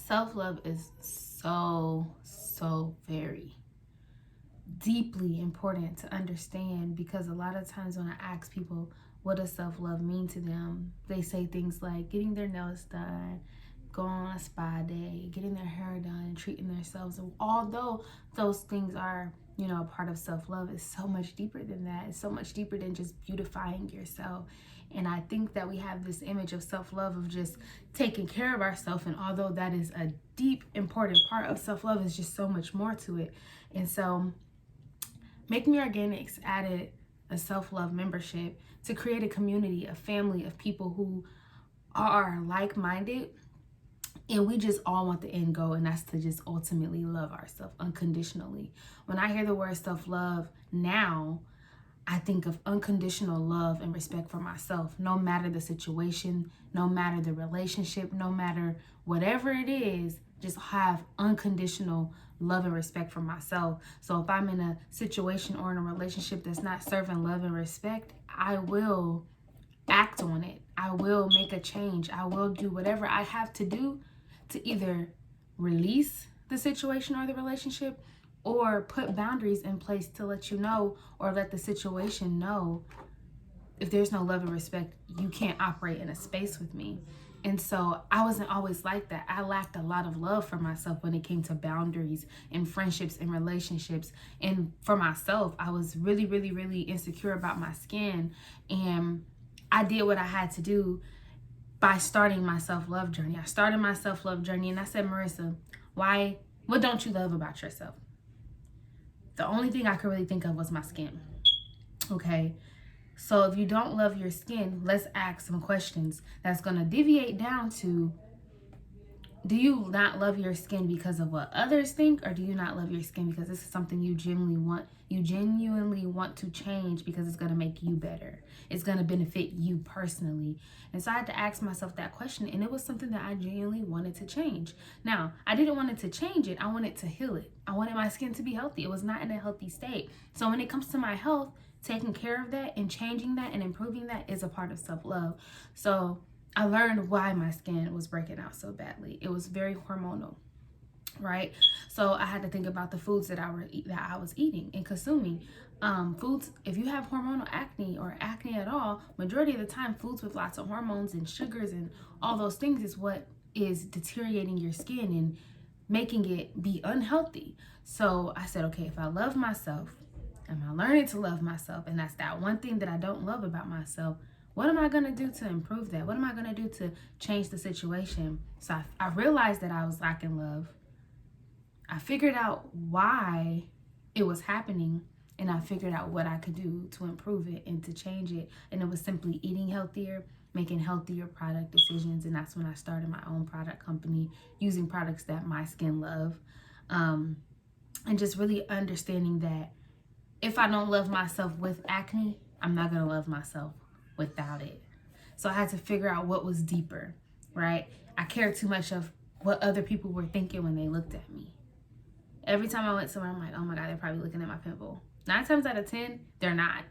Self-love is so very deeply important to understand, because a lot of times when I ask people what does self-love mean to them, they say things like getting their nails done, going on a spa day, getting their hair done, and treating themselves. And although those things are, a part of self-love, it's so much deeper than that. It's so much deeper than just beautifying yourself. And I think that we have this image of self-love of just taking care of ourselves. And although that is a deep, important part of self-love, is just so much more to it. And so Make Me Organics added a self-love membership to create a community, a family of people who are like-minded, and we just all want the end goal, and that's to just ultimately love ourselves unconditionally. When I hear the word self-love now, I think of unconditional love and respect for myself, no matter the situation, no matter the relationship, no matter whatever it is, just have unconditional love and respect for myself. So if I'm in a situation or in a relationship that's not serving love and respect, I will act on it. I will make a change. I will do whatever I have to do to either release the situation or the relationship, or put boundaries in place to let you know, or let the situation know, if there's no love and respect, you can't operate in a space with me. And so I wasn't always like that. I lacked a lot of love for myself when it came to boundaries and friendships and relationships. And for myself, I was really insecure about my skin. And I did what I had to do by starting my self-love journey. I started my self-love journey and I said, Marissa, what don't you love about yourself? The only thing I could really think of was my skin. Okay. So if you don't love your skin, let's ask some questions that's going to deviate down to, do you not love your skin because of what others think, or do you not love your skin because this is something you genuinely want to change because it's going to make you better? It's going to benefit you personally. And so I had to ask myself that question, and it was something that I genuinely wanted to change. Now, I didn't want it to change it. I wanted to heal it. I wanted my skin to be healthy. It was not in a healthy state. So when it comes to my health, taking care of that and changing that and improving that is a part of self-love. So I learned why my skin was breaking out so badly. It was very hormonal, right? So I had to think about the foods that I was eating and consuming. Foods, if you have hormonal acne or acne at all, majority of the time, foods with lots of hormones and sugars and all those things is what is deteriorating your skin and making it be unhealthy. So I said, okay, if I love myself, am I learning to love myself? And that's that one thing that I don't love about myself. What am I going to do to improve that? What am I going to do to change the situation? So I realized that I was lacking love. I figured out why it was happening, and I figured out what I could do to improve it and to change it. And it was simply eating healthier, making healthier product decisions. And that's when I started my own product company, using products that my skin love. And just really understanding that if I don't love myself with acne, I'm not going to love myself without it. So I had to figure out what was deeper, right? I cared too much of what other people were thinking when they looked at me. Every time I went somewhere, I'm like, oh my God, they're probably looking at my pimple. 9 times out of 10, they're not.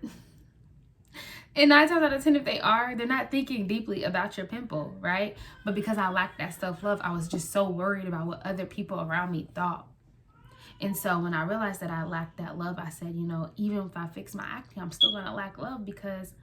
And 9 times out of 10, if they are, they're not thinking deeply about your pimple, right? But because I lacked that self-love, I was just so worried about what other people around me thought. And so when I realized that I lacked that love, I said, even if I fix my acne, I'm still going to lack love, because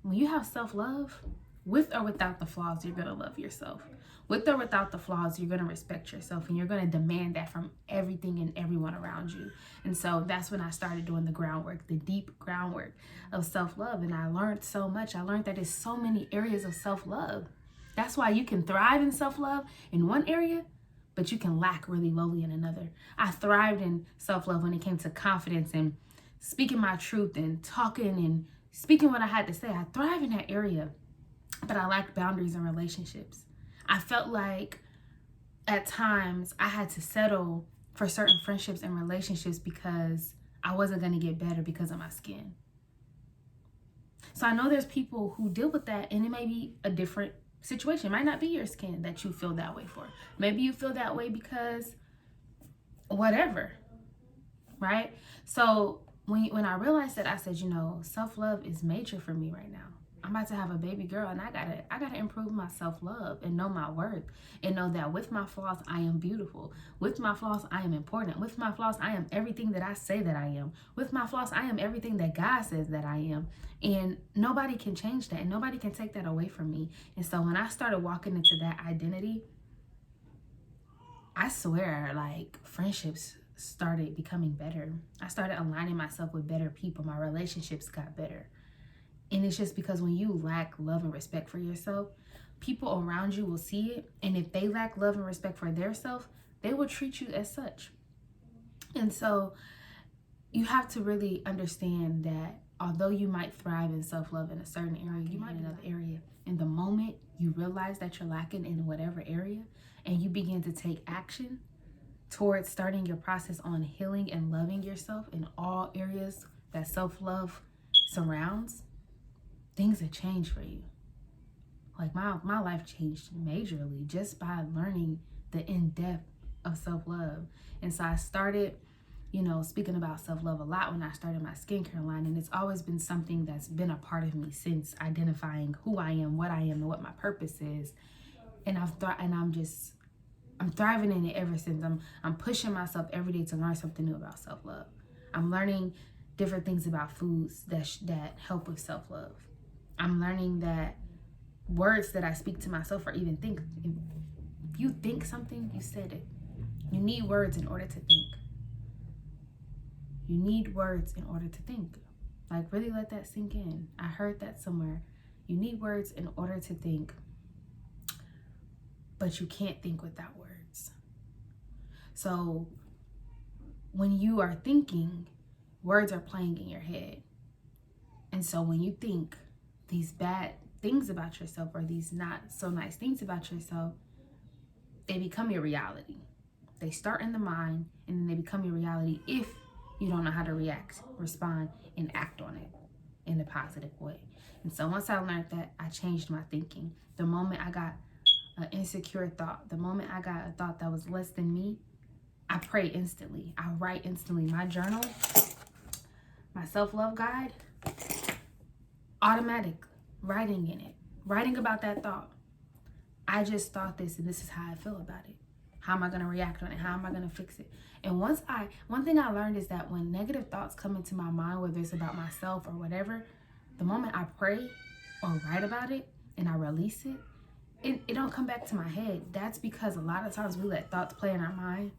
when you have self-love, with or without the flaws, you're going to love yourself. With or without the flaws, you're going to respect yourself, and you're going to demand that from everything and everyone around you. And so that's when I started doing the groundwork, the deep groundwork of self-love. And I learned so much. I learned that there's so many areas of self-love. That's why you can thrive in self-love in one area, but you can lack really lowly in another. I thrived in self-love when it came to confidence and speaking my truth and talking and speaking what I had to say. I thrive in that area, but I lacked boundaries in relationships. I felt like at times I had to settle for certain friendships and relationships because I wasn't going to get better because of my skin. So I know there's people who deal with that, and it may be a different situation. It might not be your skin that you feel that way for. Maybe you feel that way because whatever, right? So when I realized that, I said, self-love is major for me right now. I'm about to have a baby girl, and I gotta improve my self-love and know my worth, and know that with my flaws I am beautiful. With my flaws I am important. With my flaws I am everything that I say that I am. With my flaws I am everything that God says that I am. And nobody can change that, and nobody can take that away from me. And so when I started walking into that identity, I swear, like, friendships started becoming better. I started aligning myself with better people. My relationships got better. And it's just because when you lack love and respect for yourself, people around you will see it. And if they lack love and respect for their self, they will treat you as such. And so you have to really understand that although you might thrive in self-love in a certain area, you might in another area. And the moment you realize that you're lacking in whatever area, and you begin to take action towards starting your process on healing and loving yourself in all areas that self-love surrounds, things have changed for you. Like my life changed majorly just by learning the in-depth of self-love. And so I started, speaking about self-love a lot when I started my skincare line. And it's always been something that's been a part of me since identifying who I am, what I am, and what my purpose is. And I'm thriving in it ever since. I'm pushing myself every day to learn something new about self-love. I'm learning different things about foods that help with self-love. I'm learning that words that I speak to myself, or even think, if you think something, you said it. You need words in order to think. You need words in order to think. Like, really let that sink in. I heard that somewhere. You need words in order to think, but you can't think without words. So when you are thinking, words are playing in your head. And so when you think these bad things about yourself, or these not so nice things about yourself, they become your reality. They start in the mind, and then they become your reality if you don't know how to react, respond, and act on it in a positive way. And so once I learned that, I changed my thinking. The moment I got an insecure thought, the moment I got a thought that was less than me, I pray instantly. I write instantly. My journal, my self-love guide, automatic writing in it, writing about that thought. I just thought this, and this is how I feel about it. How am I going to react on it? How am I going to fix it? And one thing I learned is that when negative thoughts come into my mind, whether it's about myself or whatever, the moment I pray or write about it and I release it, it don't come back to my head. That's because a lot of times we let thoughts play in our mind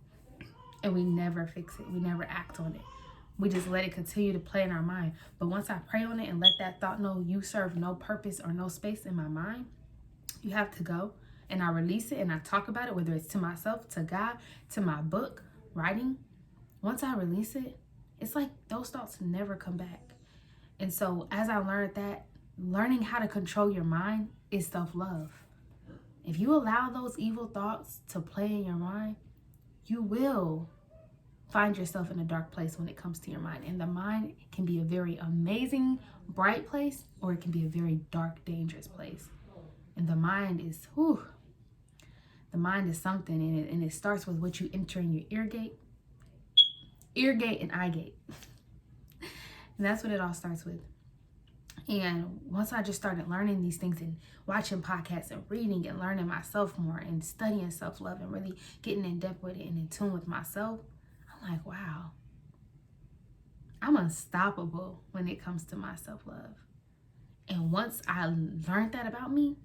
and we never fix it. We never act on it. We just let it continue to play in our mind. But once I pray on it and let that thought know you serve no purpose or no space in my mind, you have to go. And I release it and I talk about it, whether it's to myself, to God, to my book, writing. Once I release it, it's like those thoughts never come back. And so as I learned that, learning how to control your mind is self-love. If you allow those evil thoughts to play in your mind, you will find yourself in a dark place when it comes to your mind. And the mind can be a very amazing, bright place, or it can be a very dark, dangerous place. And the mind is, the mind is something, and it starts with what you enter in your ear gate and eye gate. And that's what it all starts with. And once I just started learning these things and watching podcasts and reading and learning myself more and studying self-love and really getting in depth with it and in tune with myself, I'm like, wow, I'm unstoppable when it comes to my self-love. And once I learned that about me,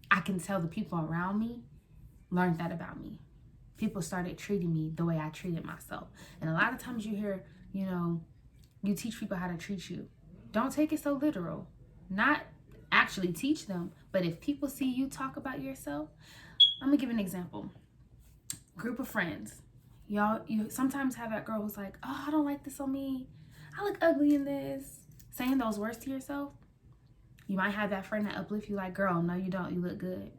I can tell the people around me learned that about me. People started treating me the way I treated myself. And a lot of times you hear, you teach people how to treat you. Don't take it so literal. Not actually teach them, but if people see you talk about yourself, I'm gonna give an example. Group of friends. You sometimes have that girl who's like, oh, I don't like this on me. I look ugly in this. Saying those words to yourself. You might have that friend that uplifts you like, girl, no, you don't. You look good.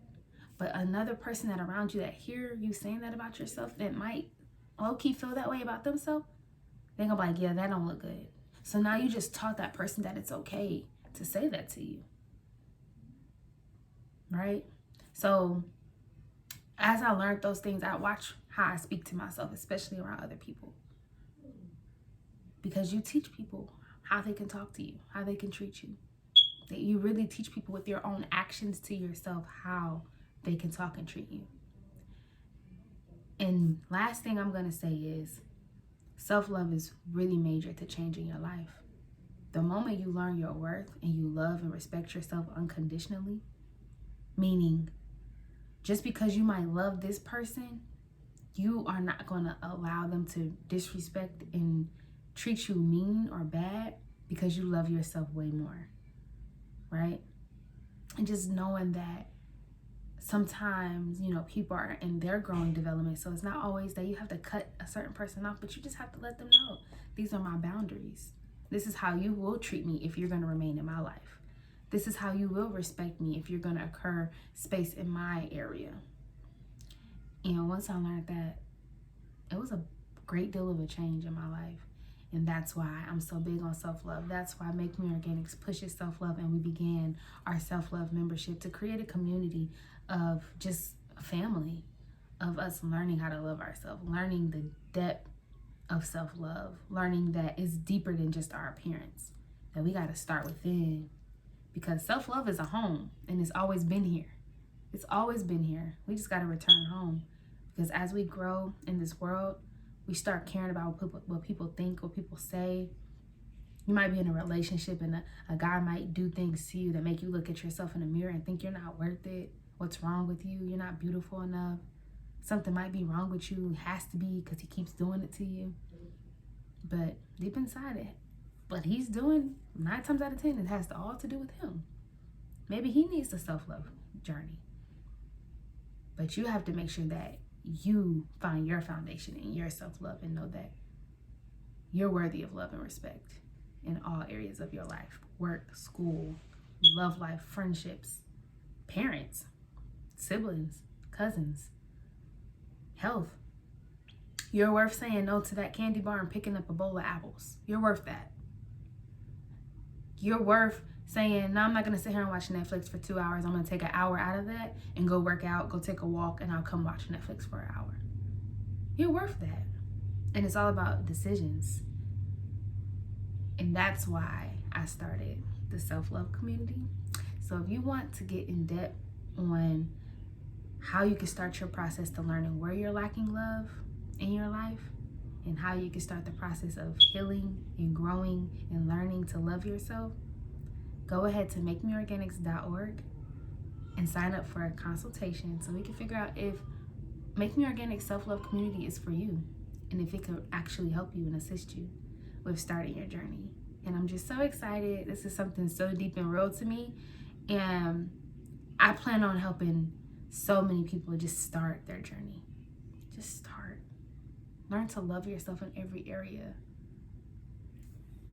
But another person that around you that hear you saying that about yourself, that might low-key feel that way about themselves, they're gonna be like, yeah, that don't look good. So now you just taught that person that it's okay to say that to you. Right? So as I learned those things, I watch how I speak to myself, especially around other people. Because you teach people how they can talk to you, how they can treat you. That you really teach people with your own actions to yourself how they can talk and treat you. And last thing I'm going to say is self-love is really major to changing your life. The moment you learn your worth and you love and respect yourself unconditionally, meaning just because you might love this person, you are not going to allow them to disrespect and treat you mean or bad because you love yourself way more, right? And just knowing that sometimes, people are in their growing development. So it's not always that you have to cut a certain person off, but you just have to let them know, these are my boundaries. This is how you will treat me if you're going to remain in my life. This is how you will respect me if you're going to occur space in my area. And once I learned that, it was a great deal of a change in my life. And that's why I'm so big on self-love. That's why Make Me Organics pushes self-love. And we began our self-love membership to create a community of just a family, of us learning how to love ourselves, learning the depth of self-love, learning that it's deeper than just our appearance, that we got to start within. Because self-love is a home, and it's always been here. It's always been here. We just got to return home. Because as we grow in this world, we start caring about what people think, what people say. You might be in a relationship and a guy might do things to you that make you look at yourself in the mirror and think you're not worth it. What's wrong with you? You're not beautiful enough. Something might be wrong with you. It has to be because he keeps doing it to you. But deep inside it, what he's doing 9 times out of 10, it has all to do with him. Maybe he needs a self-love journey. But you have to make sure that you find your foundation in your self-love and know that you're worthy of love and respect in all areas of your life. Work, school, love life, friendships, parents, siblings, cousins, health. You're worth saying no to that candy bar and picking up a bowl of apples. You're worth that. You're worth saying, no, I'm not going to sit here and watch Netflix for 2 hours. I'm going to take an hour out of that and go work out, go take a walk, and I'll come watch Netflix for an hour. You're worth that. And it's all about decisions. And that's why I started the self-love community. So if you want to get in depth on how you can start your process to learning where you're lacking love in your life and how you can start the process of healing and growing and learning to love yourself, go ahead to makemeorganics.org and sign up for a consultation so we can figure out if Make Me Organic self-love community is for you and if it could actually help you and assist you with starting your journey. And I'm just so excited. This is something so deep and real to me. And I plan on helping so many people just start their journey. Just start. Learn to love yourself in every area.